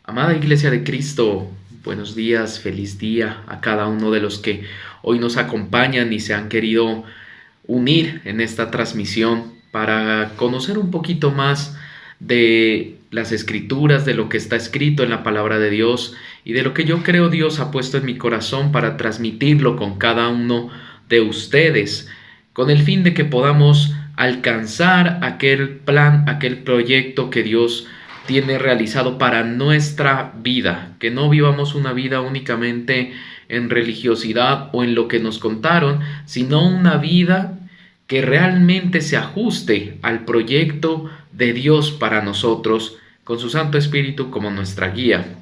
Amada Iglesia de Cristo, buenos días, feliz día a cada uno de los que hoy nos acompañan y se han querido unir en esta transmisión para conocer un poquito más de las escrituras, de lo que está escrito en la palabra de Dios y de lo que yo creo Dios ha puesto en mi corazón para transmitirlo con cada uno de ustedes, con el fin de que podamos alcanzar aquel plan, aquel proyecto que Dios tiene realizado para nuestra vida, que no vivamos una vida únicamente en religiosidad o en lo que nos contaron, sino una vida que realmente se ajuste al proyecto de Dios para nosotros, con su Santo Espíritu como nuestra guía.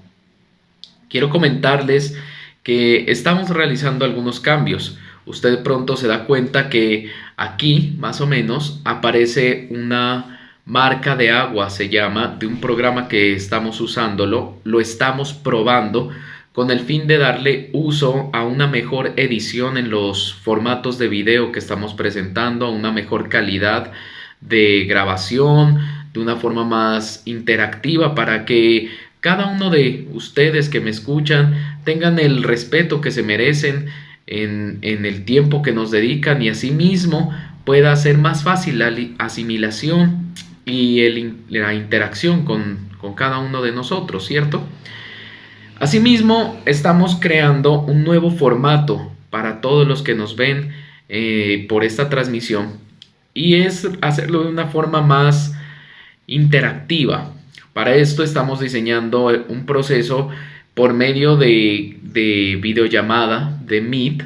Quiero comentarles que estamos realizando algunos cambios. Usted pronto se da cuenta que aquí, más o menos, aparece una marca de agua, se llama, de un programa que estamos usándolo, lo estamos probando con el fin de darle uso a una mejor edición en los formatos de video que estamos presentando, a una mejor calidad de grabación, de una forma más interactiva para que cada uno de ustedes que me escuchan tengan el respeto que se merecen en el tiempo que nos dedican y asimismo pueda ser más fácil la asimilación y la interacción con cada uno de nosotros, ¿cierto? Asimismo, estamos creando un nuevo formato para todos los que nos ven por esta transmisión y es hacerlo de una forma más interactiva. Para esto estamos diseñando un proceso por medio de videollamada, de Meet,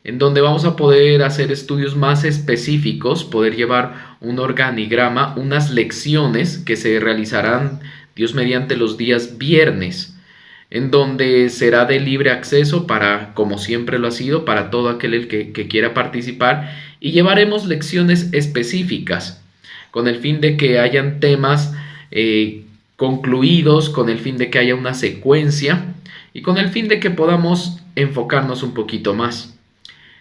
en donde vamos a poder hacer estudios más específicos, poder llevar un organigrama, unas lecciones que se realizarán, Dios mediante, los días viernes, en donde será de libre acceso para, como siempre lo ha sido, para todo aquel que quiera participar, y llevaremos lecciones específicas con el fin de que hayan temas concluidos, con el fin de que haya una secuencia y con el fin de que podamos enfocarnos un poquito más.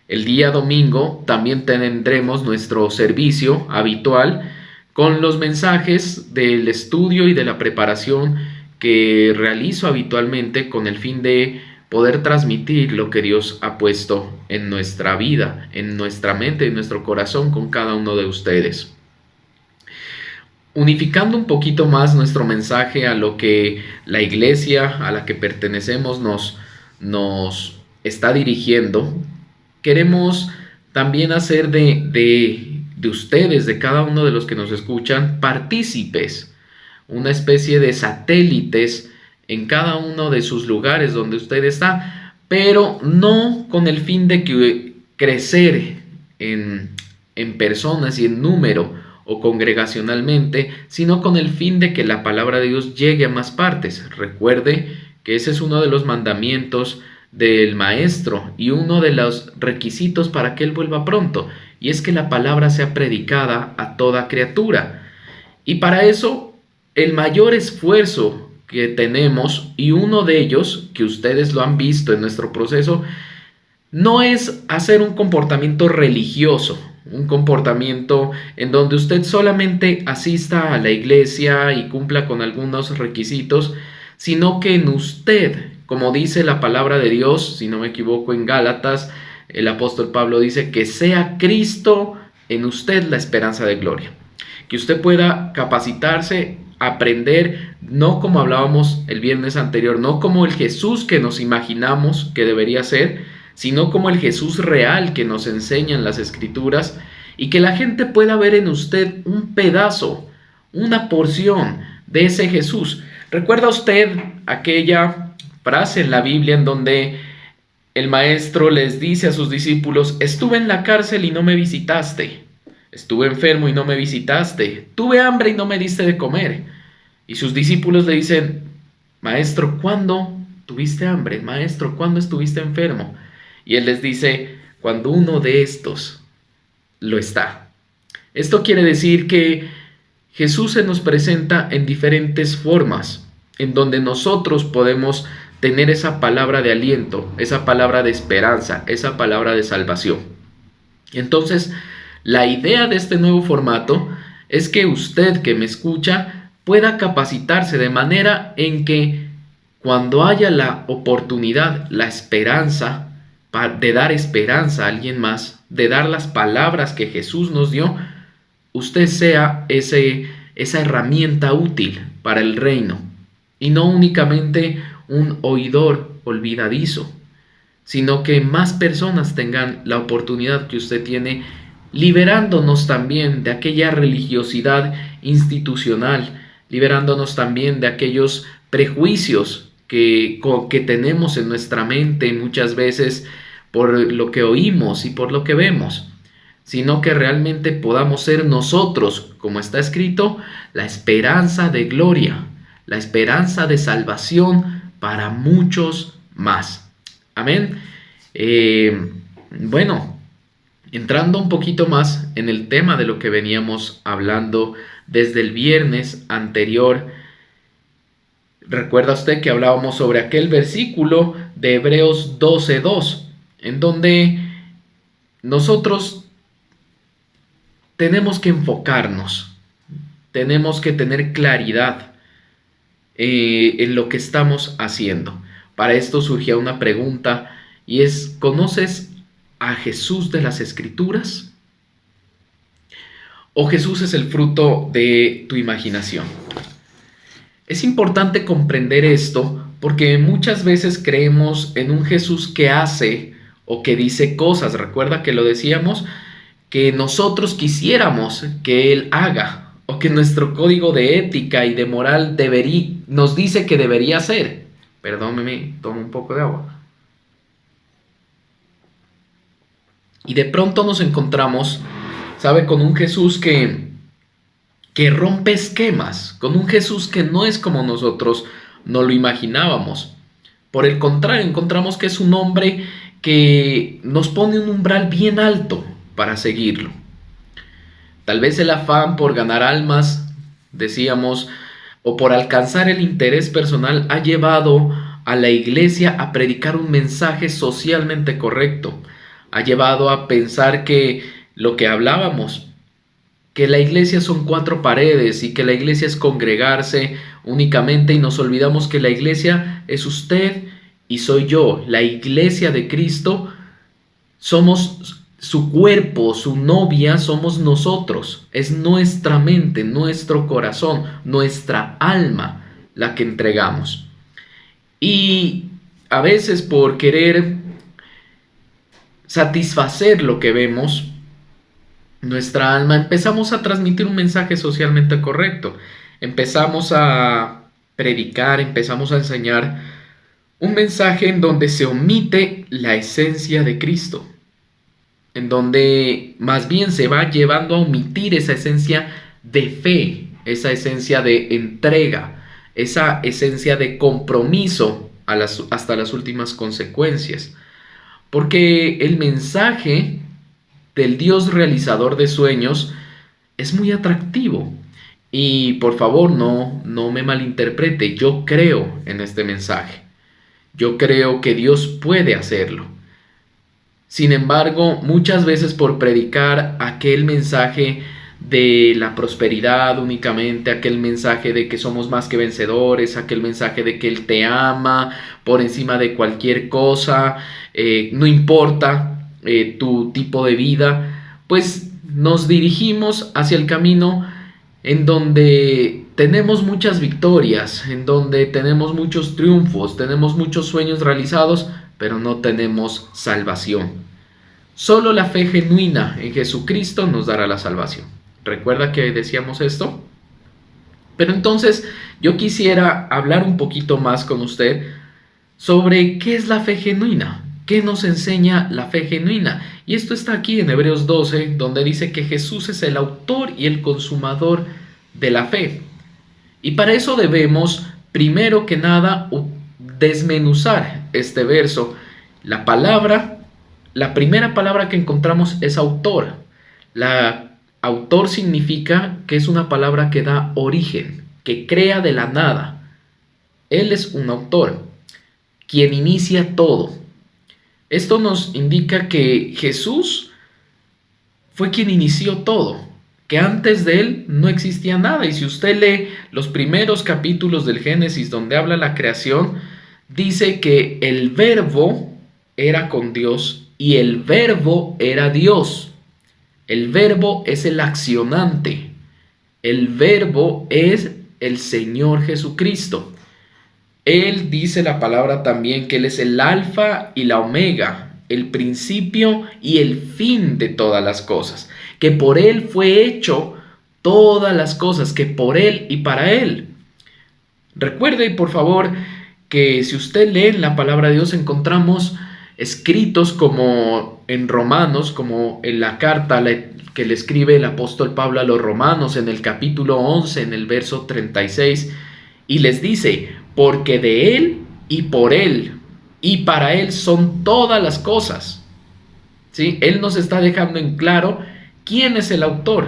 El día domingo también tendremos nuestro servicio habitual con los mensajes del estudio y de la preparación que realizo habitualmente con el fin de poder transmitir lo que Dios ha puesto en nuestra vida, en nuestra mente, en nuestro corazón con cada uno de ustedes. Unificando un poquito más nuestro mensaje a lo que la iglesia a la que pertenecemos nos está dirigiendo, queremos también hacer de ustedes, de cada uno de los que nos escuchan, partícipes, una especie de satélites en cada uno de sus lugares donde usted está, pero no con el fin de crecer en personas y en número o congregacionalmente, sino con el fin de que la palabra de Dios llegue a más partes. Recuerde que ese es uno de los mandamientos del Maestro y uno de los requisitos para que Él vuelva pronto, y es que la palabra sea predicada a toda criatura. Y para eso, el mayor esfuerzo que tenemos, y uno de ellos, que ustedes lo han visto en nuestro proceso, no es hacer un comportamiento religioso, un comportamiento en donde usted solamente asista a la iglesia y cumpla con algunos requisitos, sino que en usted, como dice la palabra de Dios, si no me equivoco en Gálatas, el apóstol Pablo dice que sea Cristo en usted la esperanza de gloria. Que usted pueda capacitarse, aprender, no como hablábamos el viernes anterior, no como el Jesús que nos imaginamos que debería ser, sino como el Jesús real que nos enseñan las Escrituras, y que la gente pueda ver en usted un pedazo, una porción de ese Jesús. ¿Recuerda usted aquella frase en la Biblia en donde el maestro les dice a sus discípulos: estuve en la cárcel y no me visitaste, estuve enfermo y no me visitaste, tuve hambre y no me diste de comer? Y sus discípulos le dicen: Maestro, ¿cuándo tuviste hambre? Maestro, ¿cuándo estuviste enfermo? Y él les dice: cuando uno de estos lo está. Esto quiere decir que Jesús se nos presenta en diferentes formas, en donde nosotros podemos tener esa palabra de aliento, esa palabra de esperanza, esa palabra de salvación. Entonces, la idea de este nuevo formato es que usted que me escucha pueda capacitarse de manera en que cuando haya la oportunidad, la esperanza de dar esperanza a alguien más, de dar las palabras que Jesús nos dio, usted sea esa herramienta útil para el reino y no únicamente un oidor olvidadizo, sino que más personas tengan la oportunidad que usted tiene, liberándonos también de aquella religiosidad institucional, liberándonos también de aquellos prejuicios que tenemos en nuestra mente muchas veces por lo que oímos y por lo que vemos, sino que realmente podamos ser nosotros, como está escrito, la esperanza de gloria, la esperanza de salvación para muchos más. Amén. Bueno, entrando un poquito más en el tema de lo que veníamos hablando desde el viernes anterior, recuerda usted que hablábamos sobre aquel versículo de Hebreos 12:2, en donde nosotros tenemos que enfocarnos, tenemos que tener claridad en lo que estamos haciendo. Para esto surgía una pregunta y es: ¿conoces a Jesús de las Escrituras? ¿O Jesús es el fruto de tu imaginación? Es importante comprender esto porque muchas veces creemos en un Jesús que hace o que dice cosas. Recuerda que lo decíamos, que nosotros quisiéramos que Él haga, o que nuestro código de ética y de moral nos dice que debería ser. Perdóneme, tomo un poco de agua. Y de pronto nos encontramos, ¿sabe?, con un Jesús que rompe esquemas, con un Jesús que no es como nosotros no lo imaginábamos. Por el contrario, encontramos que es un hombre que nos pone un umbral bien alto para seguirlo. Tal vez el afán por ganar almas, decíamos, o por alcanzar el interés personal ha llevado a la iglesia a predicar un mensaje socialmente correcto. Ha llevado a pensar que lo que hablábamos, que la iglesia son 4 paredes y que la iglesia es congregarse únicamente, y nos olvidamos que la iglesia es usted y soy yo. La iglesia de Cristo somos su cuerpo, su novia somos nosotros. Es nuestra mente, nuestro corazón, nuestra alma la que entregamos. Y a veces por querer satisfacer lo que vemos, nuestra alma, empezamos a transmitir un mensaje socialmente correcto. Empezamos a predicar, empezamos a enseñar un mensaje en donde se omite la esencia de Cristo, en donde más bien se va llevando a omitir esa esencia de fe, esa esencia de entrega, esa esencia de compromiso hasta las últimas consecuencias. Porque el mensaje del Dios realizador de sueños es muy atractivo. Y por favor, no me malinterprete, yo creo en este mensaje. Yo creo que Dios puede hacerlo. Sin embargo, muchas veces por predicar aquel mensaje de la prosperidad únicamente, aquel mensaje de que somos más que vencedores, aquel mensaje de que Él te ama por encima de cualquier cosa, no importa tu tipo de vida, pues nos dirigimos hacia el camino en donde tenemos muchas victorias, en donde tenemos muchos triunfos, tenemos muchos sueños realizados, pero no tenemos salvación. Solo la fe genuina en Jesucristo nos dará la salvación. ¿Recuerda que decíamos esto? Pero entonces yo quisiera hablar un poquito más con usted sobre qué es la fe genuina, qué nos enseña la fe genuina. Y esto está aquí en Hebreos 12, donde dice que Jesús es el autor y el consumador de la fe. Y para eso debemos, primero que nada, desmenuzar este verso. La primera palabra que encontramos es autor. Autor significa que es una palabra que da origen, que crea de la nada. Él es un autor, quien inicia todo. Esto nos indica que Jesús fue quien inició todo, que antes de Él no existía nada. Y si usted lee los primeros capítulos del Génesis donde habla la creación, dice que el verbo era con Dios y el verbo era Dios. El verbo es el accionante. El verbo es el Señor Jesucristo. Él dice la palabra también que Él es el alfa y la omega, el principio y el fin de todas las cosas, que por Él fue hecho todas las cosas, que por Él y para Él. Recuerde, por favor, que si usted lee en la palabra de Dios encontramos escritos como en Romanos, como en la carta que le escribe el apóstol Pablo a los romanos en el capítulo 11, en el verso 36, y les dice, porque de Él y por Él y para Él son todas las cosas. ¿Sí? Él nos está dejando en claro quién es el autor.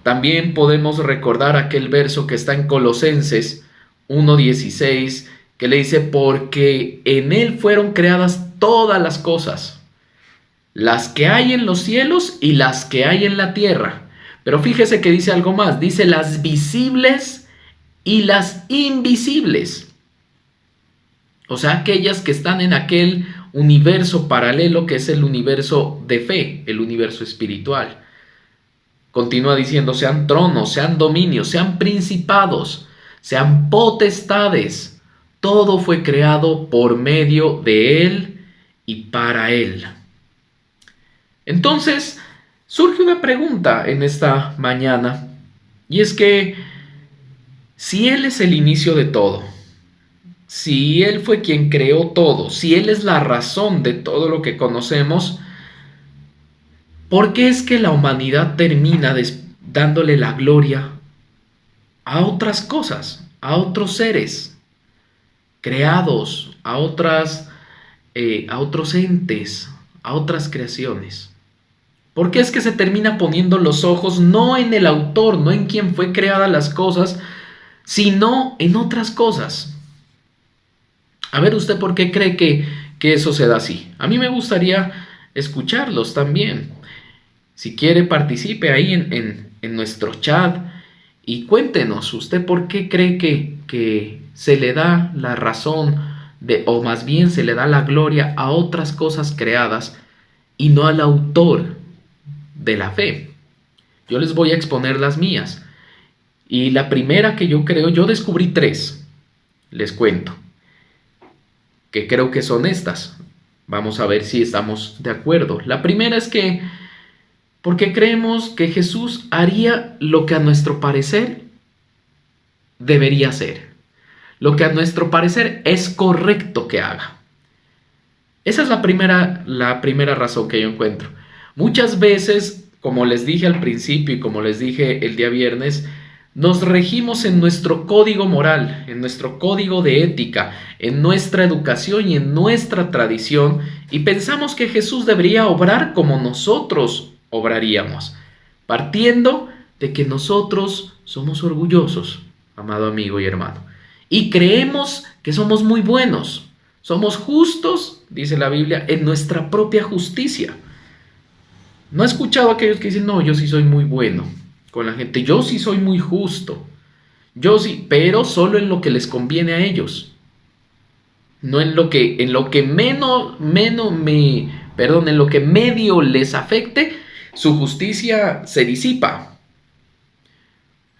También podemos recordar aquel verso que está en Colosenses 1:16, que le dice, porque en Él fueron creadas todas las cosas, las que hay en los cielos y las que hay en la tierra. Pero fíjese que dice algo más, dice las visibles y las invisibles. O sea, aquellas que están en aquel universo paralelo que es el universo de fe, el universo espiritual. Continúa diciendo, sean tronos, sean dominios, sean principados, sean potestades. Todo fue creado por medio de Él y para Él. Entonces, surge una pregunta en esta mañana, y es que si Él es el inicio de todo, si Él fue quien creó todo, si Él es la razón de todo lo que conocemos, ¿por qué es que la humanidad termina dándole la gloria a otras cosas, a otros seres creados, a otros entes, a otras creaciones? ¿Por qué es que se termina poniendo los ojos no en el autor, no en quien fue creadas las cosas, sino en otras cosas? A ver, ¿usted por qué cree que eso se da así? A mí me gustaría escucharlos también. Si quiere, participe ahí en nuestro chat y cuéntenos, ¿usted por qué cree que se le da la razón o más bien se le da la gloria a otras cosas creadas y no al autor de la fe? Yo les voy a exponer las mías. Y la primera que yo creo, yo descubrí 3, les cuento, que creo que son estas. Vamos a ver si estamos de acuerdo. La primera es que, porque creemos que Jesús haría lo que a nuestro parecer debería hacer, lo que a nuestro parecer es correcto que haga. Esa es la primera razón que yo encuentro. Muchas veces, como les dije al principio y como les dije el día viernes, nos regimos en nuestro código moral, en nuestro código de ética, en nuestra educación y en nuestra tradición, y pensamos que Jesús debería obrar como nosotros obraríamos, partiendo de que nosotros somos orgullosos, amado amigo y hermano, y creemos que somos muy buenos, somos justos, dice la Biblia, en nuestra propia justicia. ¿No he escuchado a aquellos que dicen, no, yo sí soy muy bueno con la gente, yo sí soy muy justo, yo sí, pero solo en lo que les conviene a ellos, no en lo que en lo que medio les afecte, su justicia se disipa?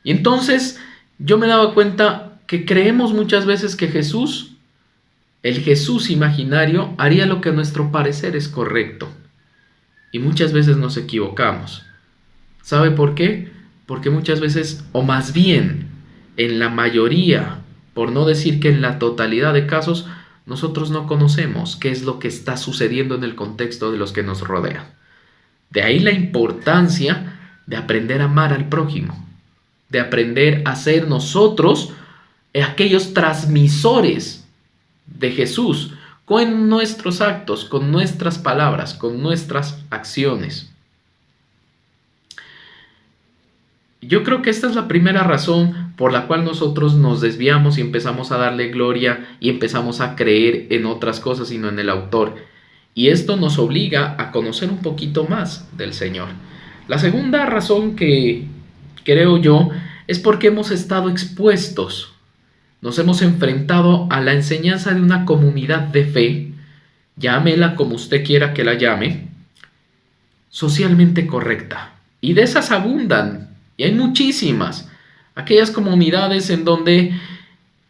Y entonces yo me daba cuenta que creemos muchas veces que Jesús, el Jesús imaginario, haría lo que a nuestro parecer es correcto. Y muchas veces nos equivocamos. ¿Sabe por qué? Porque muchas veces, o más bien, en la mayoría, por no decir que en la totalidad de casos, nosotros no conocemos qué es lo que está sucediendo en el contexto de los que nos rodean. De ahí la importancia de aprender a amar al prójimo, de aprender a ser nosotros aquellos transmisores de Jesús, con nuestros actos, con nuestras palabras, con nuestras acciones. Yo creo que esta es la primera razón por la cual nosotros nos desviamos y empezamos a darle gloria y empezamos a creer en otras cosas y no en el autor. Y esto nos obliga a conocer un poquito más del Señor. La segunda razón que creo yo es porque hemos estado expuestos. nos hemos enfrentado a la enseñanza de una comunidad de fe, llámela como usted quiera que la llame, socialmente correcta. Y de esas abundan, y hay muchísimas. Aquellas comunidades en donde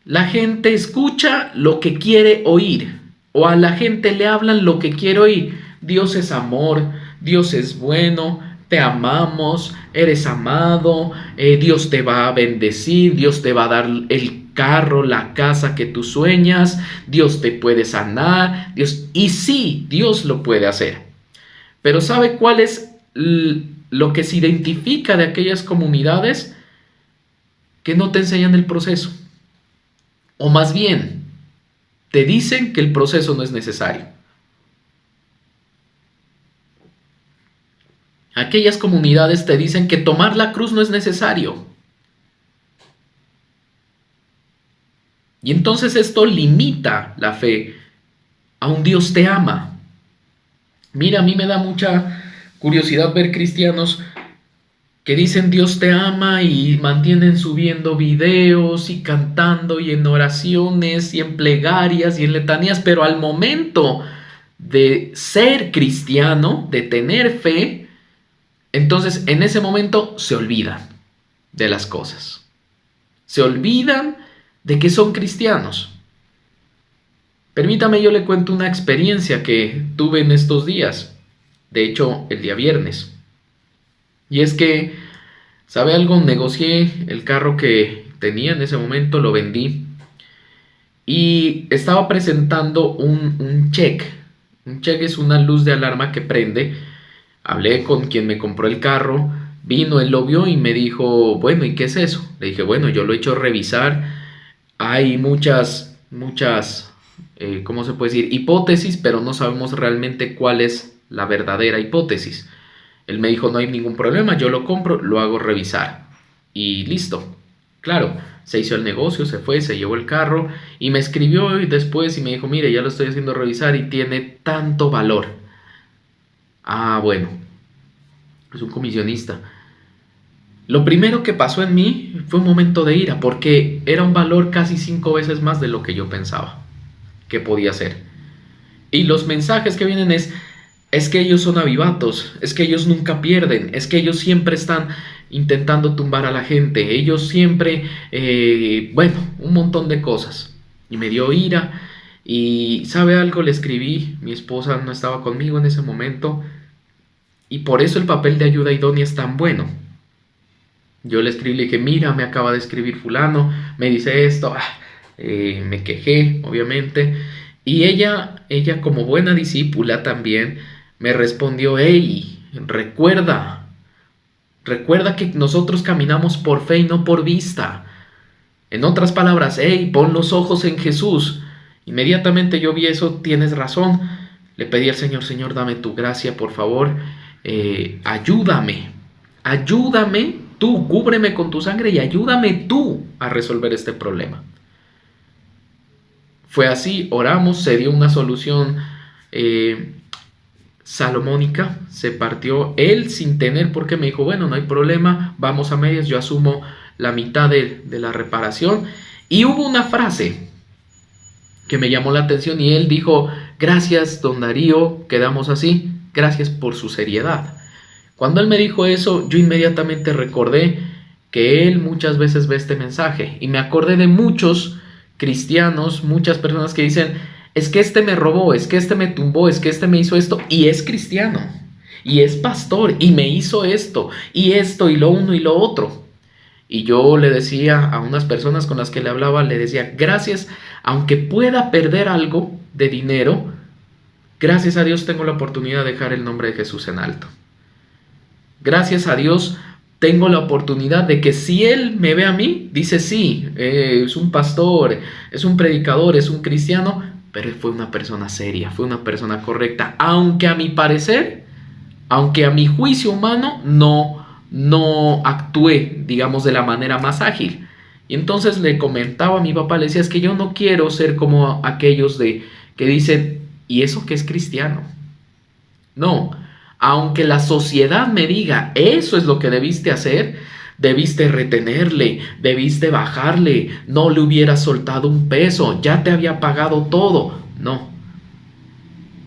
la gente escucha lo que quiere oír, o a la gente le hablan lo que quiere oír. Dios es amor, Dios es bueno, te amamos, eres amado, Dios te va a bendecir, Dios te va a dar el carro, la casa que tú sueñas, Dios te puede sanar, Dios, y sí, Dios lo puede hacer. Pero ¿sabe cuál es lo que se identifica de aquellas comunidades? Que no te enseñan el proceso. O más bien, te dicen que el proceso no es necesario. Aquellas comunidades te dicen que tomar la cruz no es necesario. Y entonces esto limita la fe a un Dios te ama. Mira, a mí me da mucha curiosidad ver cristianos que dicen Dios te ama y mantienen subiendo videos y cantando y en oraciones y en plegarias y en letanías, pero al momento de ser cristiano, de tener fe, entonces en ese momento se olvidan de las cosas. Se olvidan de que son cristianos. Permítame, yo le cuento una experiencia que tuve en estos días. De hecho, el día viernes. Y es que, ¿sabe algo? Negocié el carro que tenía en ese momento, lo vendí. Y estaba presentando un cheque. Un cheque es una luz de alarma que prende. Hablé con quien me compró el carro. Vino, él lo vio y me dijo, bueno, ¿y qué es eso? Le dije, bueno, yo lo he hecho revisar. Hay muchas, ¿cómo se puede decir? Hipótesis, pero no sabemos realmente cuál es la verdadera hipótesis. Él me dijo, no hay ningún problema, yo lo compro, lo hago revisar. Y listo. Claro, se hizo el negocio, se fue, se llevó el carro y me escribió y después y me dijo, mire, ya lo estoy haciendo revisar y tiene tanto valor. Ah, bueno, es un comisionista. Lo primero que pasó en mí fue un momento de ira, porque era un valor casi 5 veces más de lo que yo pensaba que podía ser. Y los mensajes que vienen es que ellos son avivatos, es que ellos nunca pierden, es que ellos siempre están intentando tumbar a la gente, ellos siempre, bueno, un montón de cosas. Y me dio ira. Y ¿sabe algo? Le escribí, mi esposa no estaba conmigo en ese momento, y por eso el papel de ayuda idónea es tan bueno. Yo le escribí, le dije, mira, me acaba de escribir fulano, me dice esto, me quejé, obviamente, y ella como buena discípula también, me respondió, hey, recuerda que nosotros caminamos por fe y no por vista. En otras palabras, hey, pon los ojos en Jesús. Inmediatamente yo vi eso, tienes razón, le pedí al Señor, Señor, dame tu gracia, por favor, ayúdame, tú, cúbreme con tu sangre y ayúdame tú a resolver este problema. Fue así, oramos, se dio una solución salomónica, se partió él sin tener, porque me dijo, bueno, no hay problema, vamos a medias, yo asumo la mitad de la reparación. Y hubo una frase que me llamó la atención y él dijo, gracias, don Darío, quedamos así, gracias por su seriedad. Cuando él me dijo eso, yo inmediatamente recordé que él muchas veces ve este mensaje y me acordé de muchos cristianos, muchas personas que dicen, es que este me robó, es que este me tumbó, es que este me hizo esto, y es cristiano, y es pastor, y me hizo esto y lo uno y lo otro. Y yo le decía a unas personas con las que le hablaba, le decía, gracias, aunque pueda perder algo de dinero, gracias a Dios tengo la oportunidad de dejar el nombre de Jesús en alto. Gracias a Dios tengo la oportunidad de que si Él me ve a mí, dice sí, es un pastor, es un predicador, es un cristiano, pero fue una persona seria, fue una persona correcta, aunque a mi parecer, aunque a mi juicio humano no actué, digamos, de la manera más ágil. Y entonces le comentaba a mi papá, le decía, es que yo no quiero ser como aquellos que dicen, ¿y eso qué es cristiano? No, aunque la sociedad me diga, eso es lo que debiste hacer, debiste retenerle, debiste bajarle, no le hubieras soltado un peso, ya te había pagado todo. No.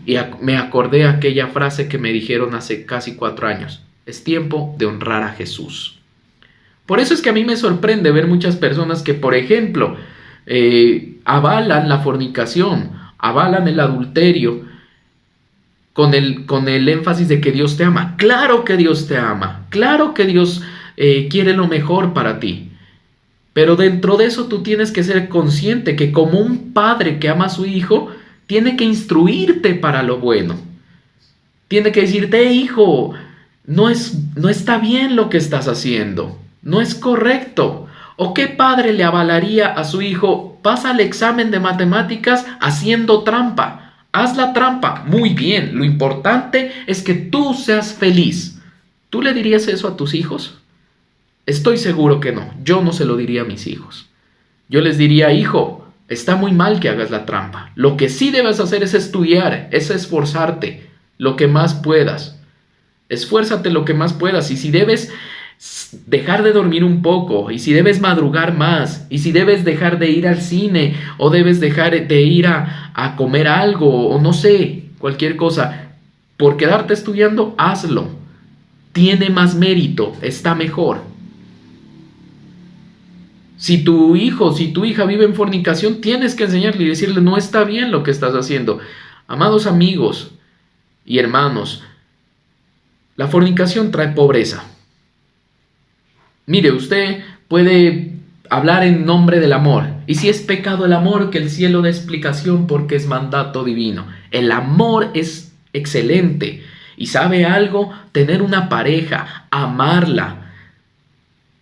Y me acordé aquella frase que me dijeron hace casi 4 años. Es tiempo de honrar a Jesús. Por eso es que a mí me sorprende ver muchas personas que, por ejemplo, avalan la fornicación, avalan el adulterio, con el énfasis de que Dios te ama. Claro que Dios te ama, claro que Dios quiere lo mejor para ti. Pero dentro de eso tú tienes que ser consciente que como un padre que ama a su hijo, tiene que instruirte para lo bueno. Tiene que decirte, hijo, no está bien lo que estás haciendo, no es correcto. ¿O qué padre le avalaría a su hijo, pasa el examen de matemáticas haciendo trampa? Haz la trampa, muy bien, lo importante es que tú seas feliz. ¿Tú le dirías eso a tus hijos? Estoy seguro que no, yo no se lo diría a mis hijos. Yo les diría, hijo, está muy mal que hagas la trampa. Lo que sí debes hacer es estudiar, es esforzarte lo que más puedas. Esfuérzate lo que más puedas. Y si debes dejar de dormir un poco, y si debes madrugar más, y si debes dejar de ir al cine, o debes dejar de ir a comer algo, o no sé, cualquier cosa, por quedarte estudiando, hazlo. Tiene más mérito, está mejor. Si tu hijo, si tu hija vive en fornicación, tienes que enseñarle y decirle, no está bien lo que estás haciendo. Amados amigos y hermanos, la fornicación trae pobreza. Mire, usted puede hablar en nombre del amor. Y si es pecado el amor, que el cielo dé explicación porque es mandato divino. El amor es excelente. Y sabe algo, tener una pareja, amarla.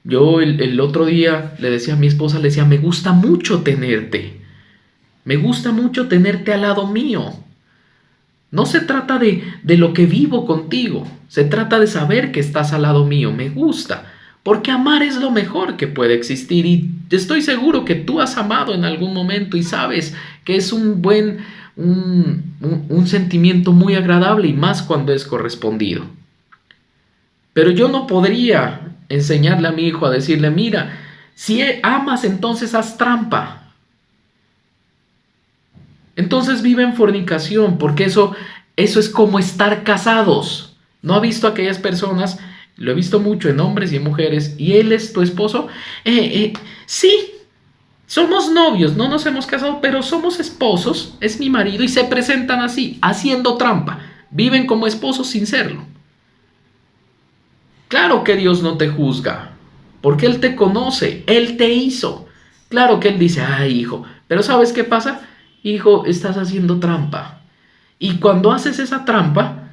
Yo el otro día le decía a mi esposa, le decía, me gusta mucho tenerte. Me gusta mucho tenerte al lado mío. No se trata de lo que vivo contigo. Se trata de saber que estás al lado mío. Me gusta. Porque amar es lo mejor que puede existir. Y estoy seguro que tú has amado en algún momento y sabes que es un sentimiento muy agradable y más cuando es correspondido. Pero yo no podría enseñarle a mi hijo a decirle, mira, si amas, entonces haz trampa. Entonces vive en fornicación, porque eso es como estar casados. ¿No ha visto aquellas personas? Lo he visto mucho en hombres y en mujeres. ¿Y él es tu esposo? Sí, somos novios, no nos hemos casado, pero somos esposos, es mi marido, y se presentan así, haciendo trampa. Viven como esposos sin serlo. Claro que Dios no te juzga, porque Él te conoce, Él te hizo. Claro que Él dice, ay hijo, pero ¿sabes qué pasa? Hijo, estás haciendo trampa. Y cuando haces esa trampa,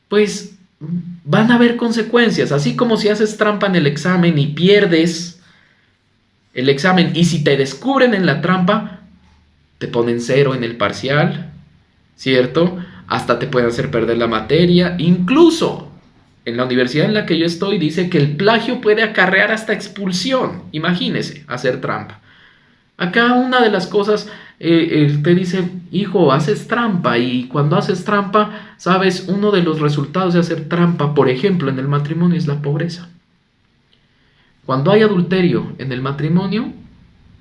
pues van a haber consecuencias. Así como si haces trampa en el examen y pierdes el examen, y si te descubren en la trampa, te ponen 0 en el parcial, ¿cierto? Hasta te pueden hacer perder la materia, incluso en la universidad en la que yo estoy dice que el plagio puede acarrear hasta expulsión. Imagínese, hacer trampa. Acá una de las cosas, te dice, hijo, haces trampa. Y cuando haces trampa, sabes, uno de los resultados de hacer trampa, por ejemplo, en el matrimonio es la pobreza. Cuando hay adulterio en el matrimonio,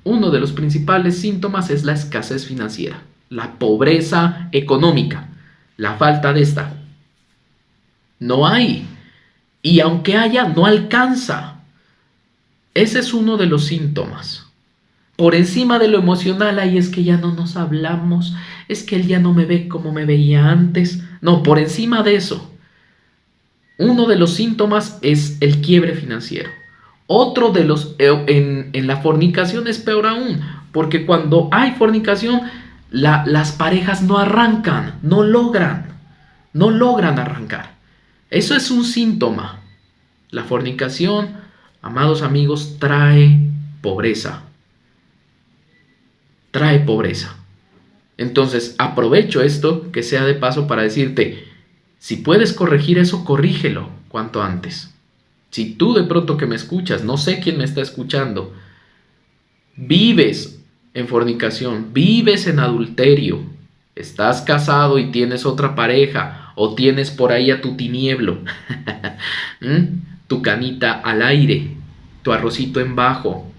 uno de los principales síntomas es la escasez financiera, la pobreza económica, la falta de esta. No hay. Y aunque haya, no alcanza. Ese es uno de los síntomas. Por encima de lo emocional, ahí es que ya no nos hablamos, es que él ya no me ve como me veía antes. No, por encima de eso, uno de los síntomas es el quiebre financiero. Otro de los, en la fornicación es peor aún, porque cuando hay fornicación, las parejas no arrancan, no logran arrancar. Eso es un síntoma. La fornicación, amados amigos, trae pobreza. Trae pobreza. Entonces, aprovecho esto que sea de paso para decirte, si puedes corregir eso, corrígelo cuanto antes. Si tú de pronto que me escuchas, no sé quién me está escuchando, vives en fornicación, vives en adulterio, estás casado y tienes otra pareja, o tienes por ahí a tu tinieblo, tu canita al aire, tu arrocito en bajo.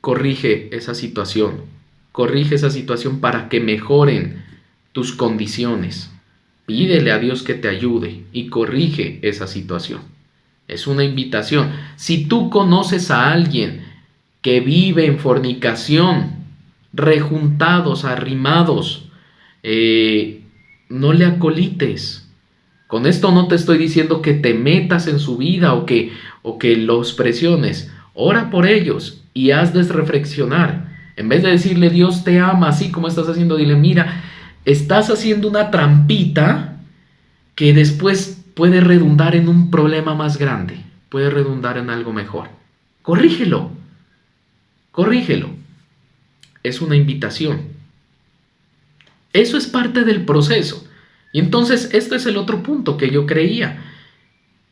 Corrige esa situación. Corrige esa situación para que mejoren tus condiciones. Pídele a Dios que te ayude y corrige esa situación. Es una invitación. Si tú conoces a alguien que vive en fornicación, rejuntados, arrimados, no le acolites. Con esto no te estoy diciendo que te metas en su vida o que los presiones. Ora por ellos y hazles reflexionar. En vez de decirle Dios te ama, así como estás haciendo, dile, mira, estás haciendo una trampita que después puede redundar en un problema más grande, puede redundar en algo mejor. Corrígelo, corrígelo. Es una invitación. Eso es parte del proceso. Y entonces este es el otro punto que yo creía.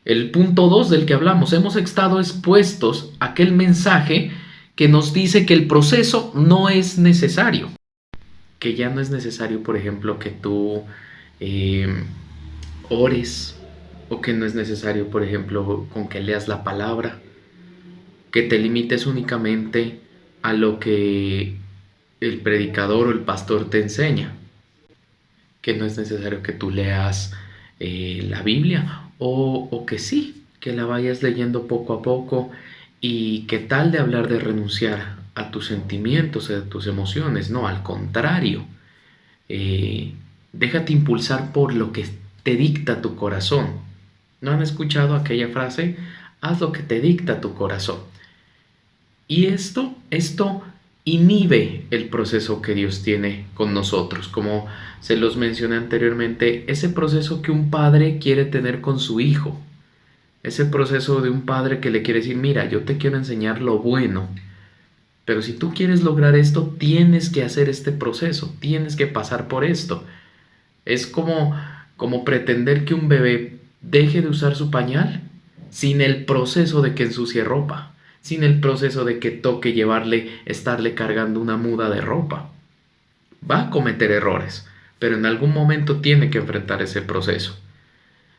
El punto 2 del que hablamos. Hemos estado expuestos a aquel mensaje que nos dice que el proceso no es necesario. Que ya no es necesario, por ejemplo, que tú ores, o que no es necesario, por ejemplo, con que leas la palabra, que te limites únicamente a lo que el predicador o el pastor te enseña, que no es necesario que tú leas la Biblia, o que sí, que la vayas leyendo poco a poco, y que tal de hablar de renunciar a tus sentimientos, a tus emociones, no, al contrario, déjate impulsar por lo que te dicta tu corazón. ¿No han escuchado aquella frase? Haz lo que te dicta tu corazón. Y esto inhibe el proceso que Dios tiene con nosotros. Como se los mencioné anteriormente, ese proceso que un padre quiere tener con su hijo. Ese proceso de un padre que le quiere decir, mira, yo te quiero enseñar lo bueno, pero si tú quieres lograr esto, tienes que hacer este proceso, tienes que pasar por esto. Es como pretender que un bebé deje de usar su pañal sin el proceso de que ensucie ropa, sin el proceso de que toque estarle cargando una muda de ropa. Va a cometer errores, pero en algún momento tiene que enfrentar ese proceso.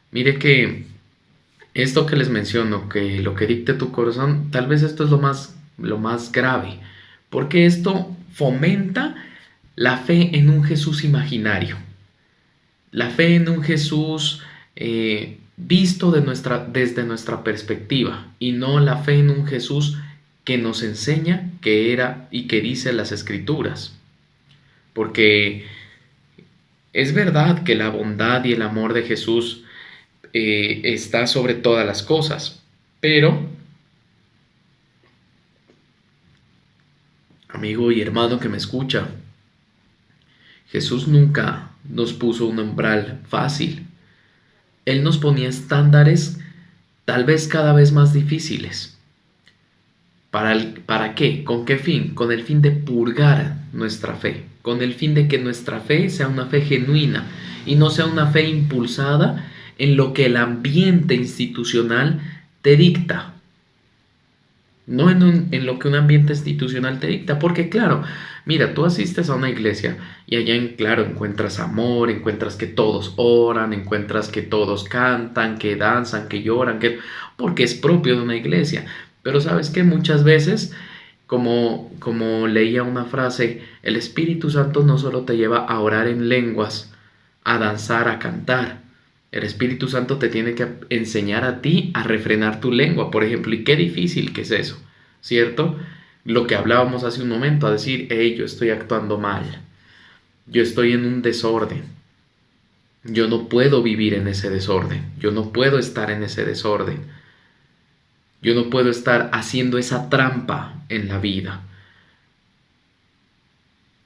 Mire que esto que les menciono, que lo que dicte tu corazón, tal vez esto es lo más grave, porque esto fomenta la fe en un Jesús imaginario, la fe en un Jesús visto desde nuestra perspectiva, y no la fe en un Jesús que nos enseña que era y que dice las Escrituras. Porque es verdad que la bondad y el amor de Jesús está sobre todas las cosas, pero, amigo y hermano que me escucha, Jesús nunca nos puso un umbral fácil. Él nos ponía estándares tal vez cada vez más difíciles. ¿Para qué? ¿Con qué fin? Con el fin de purgar nuestra fe, con el fin de que nuestra fe sea una fe genuina y no sea una fe impulsada en lo que el ambiente institucional te dicta. No en lo que un ambiente institucional te dicta, porque claro, mira, tú asistes a una iglesia y allá, claro, encuentras amor, encuentras que todos oran, encuentras que todos cantan, que danzan, que lloran, porque es propio de una iglesia. Pero sabes que muchas veces, como leía una frase, el Espíritu Santo no solo te lleva a orar en lenguas, a danzar, a cantar. El Espíritu Santo te tiene que enseñar a ti a refrenar tu lengua, por ejemplo, y qué difícil que es eso, ¿cierto? Lo que hablábamos hace un momento, a decir, hey, yo estoy actuando mal, yo estoy en un desorden, yo no puedo vivir en ese desorden, yo no puedo estar en ese desorden, yo no puedo estar haciendo esa trampa en la vida.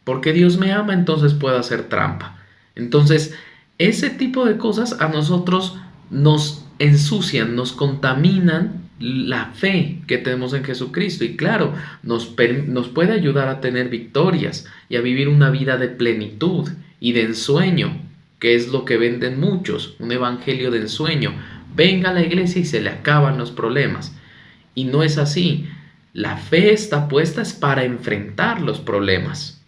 Porque Dios me ama, entonces puedo hacer trampa. Entonces, ese tipo de cosas a nosotros nos ensucian, nos contaminan la fe que tenemos en Jesucristo. Y claro, nos puede ayudar a tener victorias y a vivir una vida de plenitud y de ensueño, que es lo que venden muchos, un evangelio de ensueño. Venga a la iglesia y se le acaban los problemas. Y no es así. La fe está puesta es para enfrentar los problemas.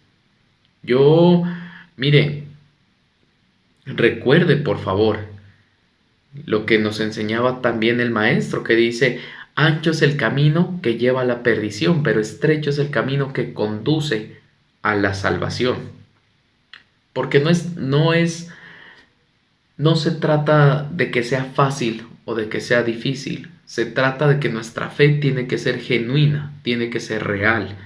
Mire, recuerde por favor Lo que nos enseñaba también el maestro, que dice, ancho es el camino que lleva a la perdición, pero estrecho es el camino que conduce a la salvación. Porque no se trata de que sea fácil o de que sea difícil. Se trata de que nuestra fe tiene que ser genuina, tiene que ser real.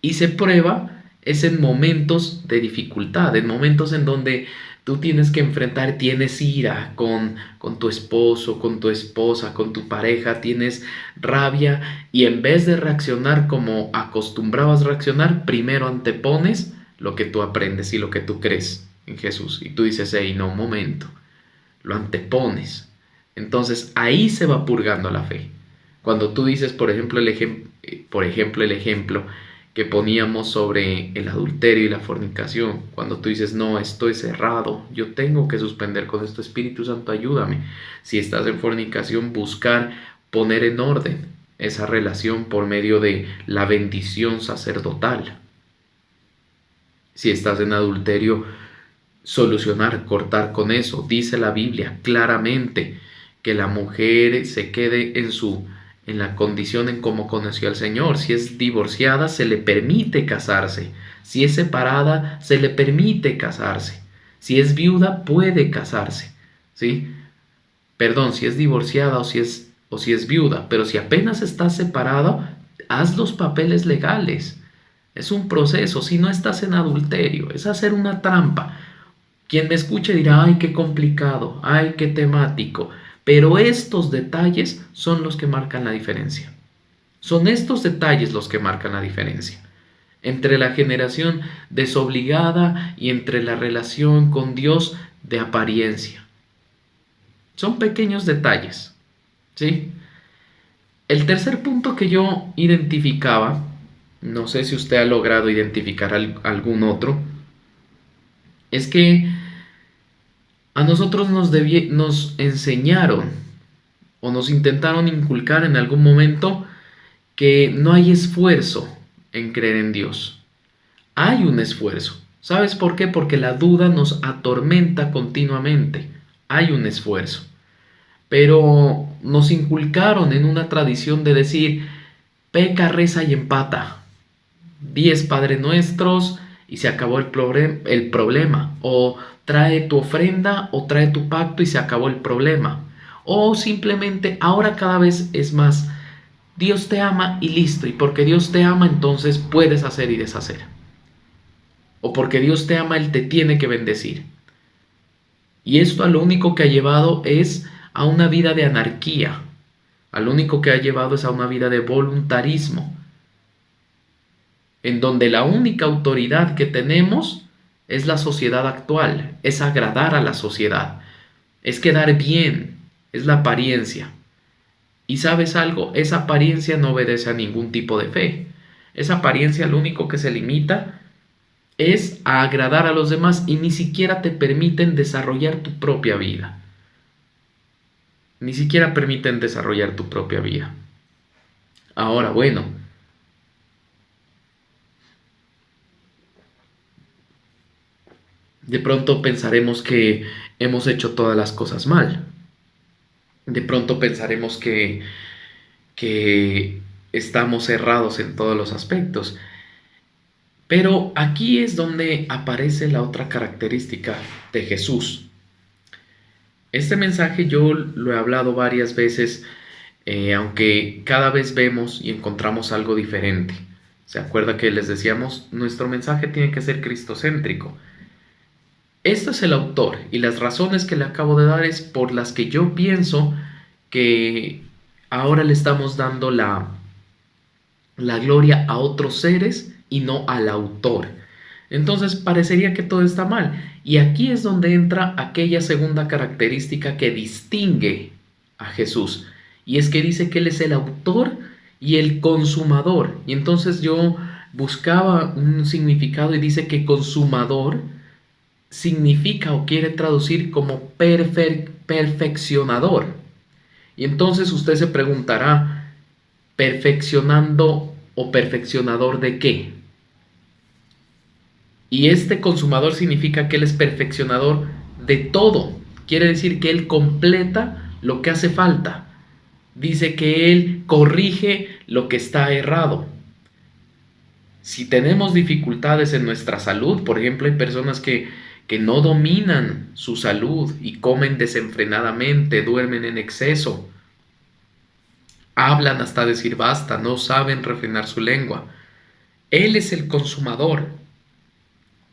Y se prueba es en momentos de dificultad, en momentos en donde tú tienes que enfrentar, tienes ira con tu esposo, con tu esposa, con tu pareja, tienes rabia y en vez de reaccionar como acostumbrabas reaccionar, primero antepones lo que tú aprendes y lo que tú crees en Jesús. Y tú dices, hey, no, un momento, lo antepones. Entonces ahí se va purgando la fe. Cuando tú dices, por ejemplo, el ejemplo que poníamos sobre el adulterio y la fornicación, cuando tú dices, no, esto es errado, yo tengo que suspender con esto, Espíritu Santo, ayúdame. Si estás en fornicación, buscar poner en orden esa relación por medio de la bendición sacerdotal. Si estás en adulterio, solucionar, cortar con eso. Dice la Biblia claramente que la mujer se quede en la condición en cómo conoció al Señor. Si es divorciada, se le permite casarse. Si es separada, se le permite casarse. Si es viuda, puede casarse. ¿Sí? Perdón, si es divorciada o si es viuda, pero si apenas estás separado, haz los papeles legales. Es un proceso, si no estás en adulterio, es hacer una trampa. Quien me escuche dirá, ay, qué complicado, ay, qué temático, pero estos detalles son los que marcan la diferencia. Son estos detalles los que marcan la diferencia entre la generación desobligada y entre la relación con Dios de apariencia. Son pequeños detalles, ¿sí? El tercer punto que yo identificaba, no sé si usted ha logrado identificar algún otro, es que a nosotros nos enseñaron o nos intentaron inculcar en algún momento que no hay esfuerzo en creer en Dios. Hay un esfuerzo. ¿Sabes por qué? Porque la duda nos atormenta continuamente. Hay un esfuerzo. Pero nos inculcaron en una tradición de decir, peca, reza y empata. 10 Padre Nuestros y se acabó el problema. O trae tu ofrenda o trae tu pacto y se acabó el problema. O simplemente ahora cada vez es más, Dios te ama y listo. Y porque Dios te ama entonces puedes hacer y deshacer. O porque Dios te ama, Él te tiene que bendecir. Y esto a lo único que ha llevado es a una vida de anarquía. A lo único que ha llevado es a una vida de voluntarismo, en donde la única autoridad que tenemos es la sociedad actual, es agradar a la sociedad, es quedar bien, es la apariencia. Y sabes algo, esa apariencia no obedece a ningún tipo de fe. Esa apariencia lo único que se limita es a agradar a los demás y ni siquiera te permiten desarrollar tu propia vida. Ni siquiera permiten desarrollar tu propia vida. Ahora, bueno, de pronto pensaremos que hemos hecho todas las cosas mal. De pronto pensaremos que estamos errados en todos los aspectos. Pero aquí es donde aparece la otra característica de Jesús. Este mensaje yo lo he hablado varias veces, aunque cada vez vemos y encontramos algo diferente. ¿Se acuerda que les decíamos? Nuestro mensaje tiene que ser cristocéntrico. Este es el autor y las razones que le acabo de dar es por las que yo pienso que ahora le estamos dando la gloria a otros seres y no al autor. Entonces parecería que todo está mal. Y aquí es donde entra aquella segunda característica que distingue a Jesús. Y es que dice que Él es el autor y el consumador. Y entonces yo buscaba un significado y dice que consumador significa o quiere traducir como perfeccionador. Y entonces usted se preguntará, ¿perfeccionando o perfeccionador de qué? Y este consumador significa que Él es perfeccionador de todo. Quiere decir que Él completa lo que hace falta. Dice que Él corrige lo que está errado. Si tenemos dificultades en nuestra salud, por ejemplo, hay personas que no dominan su salud y comen desenfrenadamente, duermen en exceso, hablan hasta decir basta, no saben refrenar su lengua. Él es el consumador.